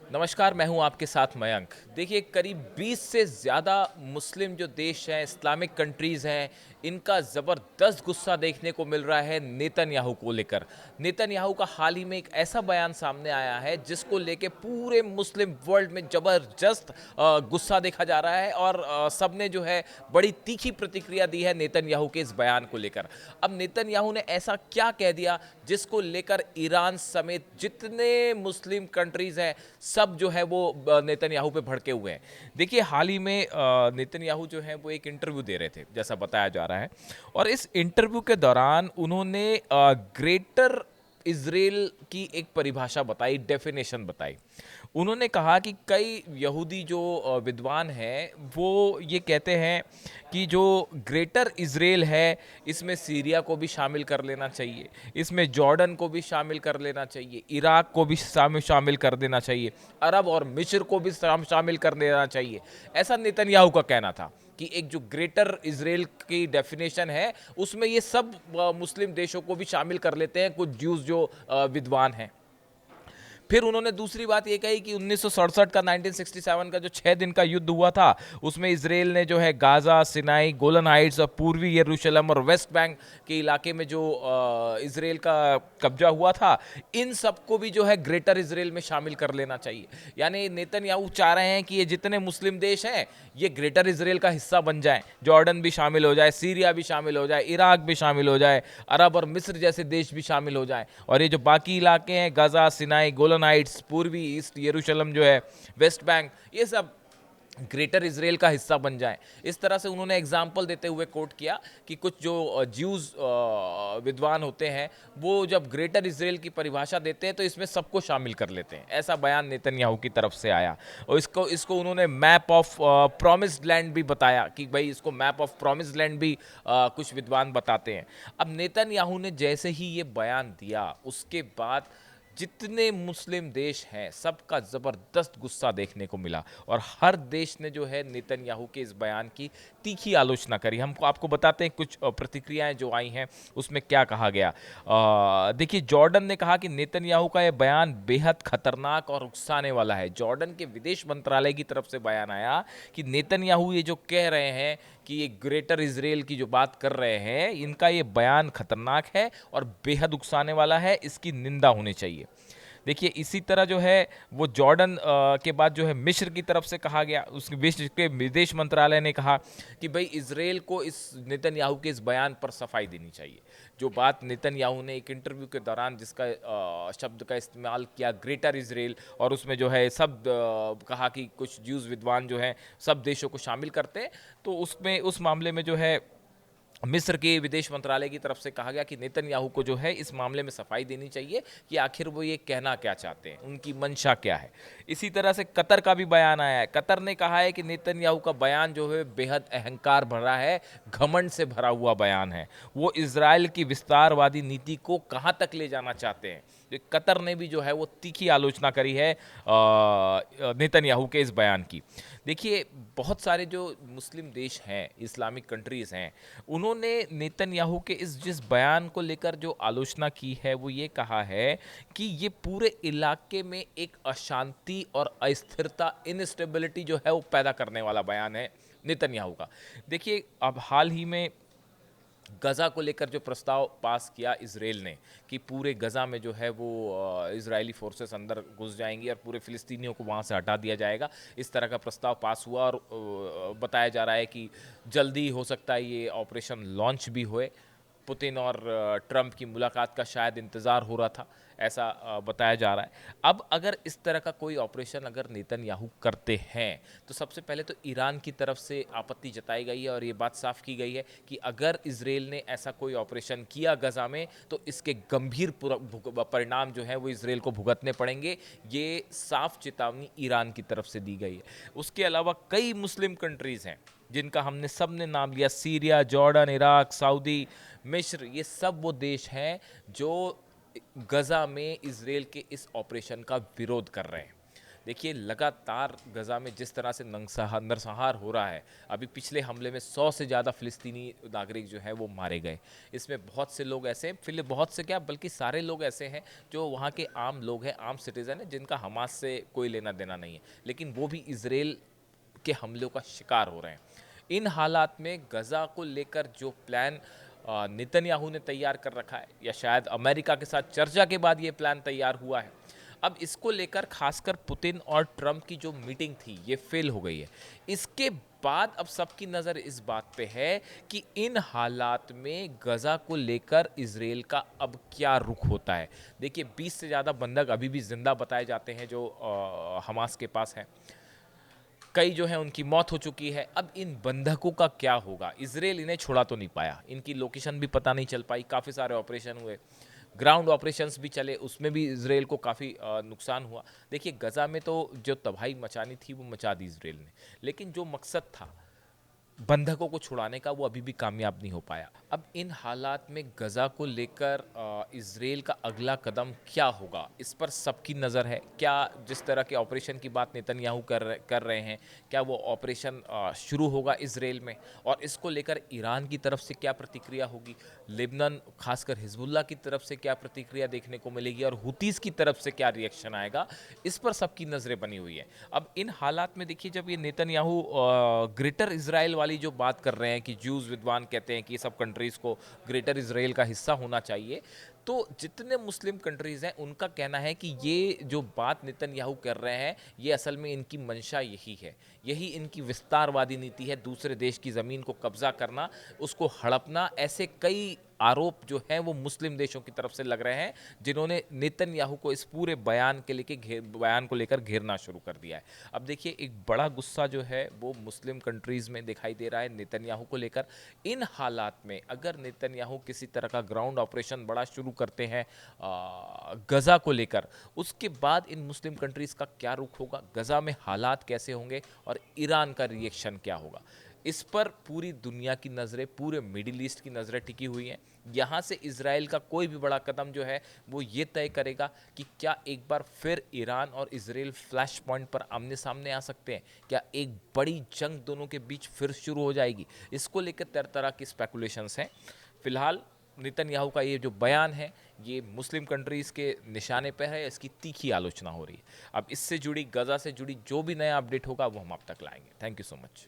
नमस्कार, मैं हूं आपके साथ मयंक। देखिए, करीब 20 से ज़्यादा मुस्लिम जो देश हैं, इस्लामिक कंट्रीज़ हैं, इनका ज़बरदस्त गुस्सा देखने को मिल रहा है नेतन्याहू को लेकर। नेतन्याहू का हाल ही में एक ऐसा बयान सामने आया है जिसको लेके पूरे मुस्लिम वर्ल्ड में ज़बरदस्त गुस्सा देखा जा रहा है और सबने जो है बड़ी तीखी प्रतिक्रिया दी है नेतन्याहू के इस बयान को लेकर। अब नेतन्याहू ने ऐसा क्या कह दिया जिसको लेकर ईरान समेत जितने मुस्लिम कंट्रीज़ हैं सब जो है वो नेतन्याहू पे भड़के हुए हैं। देखिए, हाल ही में नेतन्याहू जो है वो एक इंटरव्यू दे रहे थे, जैसा बताया जा रहा है। और इस इंटरव्यू के दौरान उन्होंने ग्रेटर इजराइल की एक परिभाषा बताई, डेफिनेशन बताई। उन्होंने कहा कि कई यहूदी जो विद्वान हैं वो ये कहते हैं कि जो ग्रेटर इजराइल है इसमें सीरिया को भी शामिल कर लेना चाहिए, इसमें जॉर्डन को भी शामिल कर लेना चाहिए, इराक को भी शामिल कर देना चाहिए, अरब और मिस्र को भी शामिल कर देना चाहिए। ऐसा नेतन्याहू का कहना था कि एक जो ग्रेटर इजराइल की डेफिनेशन है उसमें ये सब मुस्लिम देशों को भी शामिल कर लेते हैं कुछ ज्यूज जो विद्वान हैं। फिर उन्होंने दूसरी बात ये कही कि 1967 का 1967 का जो 6 दिन का युद्ध हुआ था उसमें इसराइल ने जो है गाजा, सिनाई, गोलन हाइट्स और पूर्वी यरूशलेम और वेस्ट बैंक के इलाके में जो इसराइल का कब्जा हुआ था, इन सबको भी जो है ग्रेटर इसराइल में शामिल कर लेना चाहिए। यानी नेतन्याहू चाह रहे हैं कि ये जितने मुस्लिम देश हैं ये ग्रेटर इसराइल का हिस्सा बन जाएं, जॉर्डन भी शामिल हो जाए, सीरिया भी शामिल हो जाए, इराक भी शामिल हो जाए, अरब और मिस्र जैसे देश भी शामिल हो जाएं, और ये जो बाकी इलाके हैं गाजा, सिनाई, गोलन हाइट्स, पूर्वी ईस्ट यरूशलेम जो है, वेस्ट बैंक, ये सब ग्रेटर इसराइल का हिस्सा बन जाए। इस तरह से उन्होंने एग्जाम्पल देते हुए कोट किया कि कुछ जो ज्यूज विद्वान होते हैं वो जब ग्रेटर इसराइल की परिभाषा देते हैं तो इसमें सबको शामिल कर लेते हैं। ऐसा बयान नेतन्याहू की तरफ से आया और इसको इसको उन्होंने मैप ऑफ प्रॉमिस्ड लैंड भी बताया कि भाई इसको मैप ऑफ प्रॉमिस्ड लैंड भी कुछ विद्वान बताते हैं। अब नेतन्याहू ने जैसे ही ये बयान दिया उसके बाद जितने मुस्लिम देश हैं सबका ज़बरदस्त गुस्सा देखने को मिला और हर देश ने जो है नेतन्याहू के इस बयान की तीखी आलोचना करी। हमको आपको बताते हैं कुछ प्रतिक्रियाएं जो आई हैं उसमें क्या कहा गया। देखिए, जॉर्डन ने कहा कि नेतन्याहू का यह बयान बेहद खतरनाक और उकसाने वाला है। जॉर्डन के विदेश मंत्रालय की तरफ से बयान आया कि नेतन्याहू ये जो कह रहे हैं कि ये ग्रेटर इसराइल की जो बात कर रहे हैं इनका ये बयान खतरनाक है और बेहद उकसाने वाला है, इसकी निंदा होनी चाहिए। देखिए, इसी तरह जो है वो जॉर्डन के बाद जो है मिस्र की तरफ से कहा गया, उस मिस्र के विदेश मंत्रालय ने कहा कि भाई इसराइल को इस नेतन्याहू के इस बयान पर सफाई देनी चाहिए। जो बात नेतन्याहू ने एक इंटरव्यू के दौरान जिसका शब्द का इस्तेमाल किया ग्रेटर इसराइल, और उसमें जो है सब कहा कि कुछ ज्यूज विद्वान जो हैं सब देशों को शामिल करते हैं, तो उसमें उस मामले में जो है मिस्र के विदेश मंत्रालय की तरफ से कहा गया कि नेतन्याहू को जो है इस मामले में सफाई देनी चाहिए कि आखिर वो ये कहना क्या चाहते हैं, उनकी मंशा क्या है। इसी तरह से कतर का भी बयान आया है। कतर ने कहा है कि नेतन्याहू का बयान जो है बेहद अहंकार भरा है, घमंड से भरा हुआ बयान है। वो इजराइल की विस्तारवादी नीति को कहाँ तक ले जाना चाहते हैं। तो कतर ने भी जो है वो तीखी आलोचना करी है नेतन्याहू के इस बयान की। देखिए, बहुत सारे जो मुस्लिम देश हैं, इस्लामिक कंट्रीज़ हैं, उन्होंने नेतन्याहू के इस जिस बयान को लेकर जो आलोचना की है वो ये कहा है कि ये पूरे इलाके में एक अशांति और अस्थिरता, इनस्टेबिलिटी जो है वो पैदा करने वाला बयान है नेतन्याहू का। देखिए, अब हाल ही में गज़ा को लेकर जो प्रस्ताव पास किया इसराइल ने कि पूरे गज़ा में जो है वो इजरायली फोर्सेस अंदर घुस जाएंगी और पूरे फ़िलिस्तीनियों को वहाँ से हटा दिया जाएगा, इस तरह का प्रस्ताव पास हुआ और बताया जा रहा है कि जल्दी हो सकता है ये ऑपरेशन लॉन्च भी होए। पुतिन और ट्रंप की मुलाकात का शायद इंतज़ार हो रहा था, ऐसा बताया जा रहा है। अब अगर इस तरह का कोई ऑपरेशन अगर नेतन्याहू करते हैं तो सबसे पहले तो ईरान की तरफ से आपत्ति जताई गई है और ये बात साफ की गई है कि अगर इसराइल ने ऐसा कोई ऑपरेशन किया गजा में तो इसके गंभीर परिणाम जो है वो इसराइल को भुगतने पड़ेंगे। ये साफ चेतावनी ईरान की तरफ से दी गई है। उसके अलावा कई मुस्लिम कंट्रीज़ हैं जिनका हमने सब ने नाम लिया, सीरिया, जॉर्डन, इराक, सऊदी, मिस्र, ये सब वो देश हैं जो गज़ा में इसराइल के इस ऑपरेशन का विरोध कर रहे हैं। देखिए लगातार गज़ा में जिस तरह से नरसंहार हो रहा है, अभी पिछले हमले में 100 से ज़्यादा फ़िलिस्तीनी नागरिक जो हैं वो मारे गए। इसमें बहुत से लोग ऐसे हैं, फिर बहुत से क्या बल्कि सारे लोग ऐसे हैं जो वहाँ के आम लोग हैं, आम सिटीज़न हैं जिनका हमास से कोई लेना-देना नहीं है। लेकिन वो भी इज़राइल के हमलों का शिकार हो रहे हैं। इन हालात में गज़ा को लेकर जो प्लान नेतन्याहू ने तैयार कर रखा है या शायद अमेरिका के साथ चर्चा के बाद ये प्लान तैयार हुआ है। अब इसको लेकर खासकर पुतिन और ट्रंप की जो मीटिंग थी ये फेल हो गई है। इसके बाद अब सबकी नज़र इस बात पे है कि इन हालात में गज़ा को लेकर इजराइल का अब क्या रुख होता है। देखिए 20 से ज़्यादा बंधक अभी भी जिंदा बताए जाते हैं जो हमास के पास हैं। कई जो हैं उनकी मौत हो चुकी है। अब इन बंधकों का क्या होगा? इज़राइल इन्हें छुड़ा तो नहीं पाया, इनकी लोकेशन भी पता नहीं चल पाई, काफ़ी सारे ऑपरेशन हुए, ग्राउंड ऑपरेशंस भी चले, उसमें भी इज़राइल को काफ़ी नुकसान हुआ। देखिए गज़ा में तो जो तबाही मचानी थी वो मचा दी इज़राइल ने, लेकिन जो मकसद था बंधकों को छुड़ाने का वो अभी भी कामयाब नहीं हो पाया। अब इन हालात में गज़ा को लेकर इज़राइल का अगला कदम क्या होगा, इस पर सबकी नज़र है। क्या जिस तरह के ऑपरेशन की बात नेतन्याहू कर रहे हैं, क्या वो ऑपरेशन शुरू होगा इज़राइल में? और इसको लेकर ईरान की तरफ से क्या प्रतिक्रिया होगी? लेबनान खासकर हिजबुल्लाह की तरफ से क्या प्रतिक्रिया देखने को मिलेगी और हुतीज़ की तरफ से क्या रिएक्शन आएगा? इस पर सबकी नज़रें बनी हुई हैं। अब इन हालात में देखिए जब ये नेतन्याहू ग्रेटर इज़राइल वाली जो बात कर रहे हैं कि ज्यूज़ विद्वान कहते हैं कि सब कंट्रीज़ को ग्रेटर इज़राइल का हिस्सा होना चाहिए, तो जितने मुस्लिम कंट्रीज़ हैं उनका कहना है कि ये जो बात नेतन्याहू कर रहे हैं ये असल में इनकी मंशा यही है, यही इनकी विस्तारवादी नीति है, दूसरे देश की ज़मीन को कब्जा करना, उसको हड़पना। ऐसे कई आरोप जो हैं वो मुस्लिम देशों की तरफ से लग रहे हैं जिन्होंने नेतन्याहू को इस पूरे बयान को लेकर घेरना शुरू कर दिया है। अब देखिए एक बड़ा गुस्सा जो है वो मुस्लिम कंट्रीज़ में दिखाई दे रहा है नेतन्याहू को लेकर। इन हालात में अगर नेतन्याहू किसी तरह का ग्राउंड ऑपरेशन बड़ा शुरू करते हैं गज़ा को लेकर, उसके बाद इन मुस्लिम कंट्रीज़ का क्या रुख होगा, गज़ा में हालात कैसे होंगे और ईरान का रिएक्शन क्या होगा, इस पर पूरी दुनिया की नज़रें, पूरे मिडिल ईस्ट की नज़रें टिकी हुई हैं। यहाँ से इजराइल का कोई भी बड़ा कदम जो है वो ये तय करेगा कि क्या एक बार फिर ईरान और इजराइल फ्लैश पॉइंट पर आमने सामने आ सकते हैं, क्या एक बड़ी जंग दोनों के बीच फिर शुरू हो जाएगी। इसको लेकर तरह तरह की स्पेकुलेशंस हैं। फिलहाल नेतन्याहू का ये जो बयान है ये मुस्लिम कंट्रीज़ के निशाने पर है, इसकी तीखी आलोचना हो रही है। अब इससे जुड़ी गज़ा से जुड़ी जो भी नया अपडेट होगा वो हम आप तक लाएंगे। Thank you so much.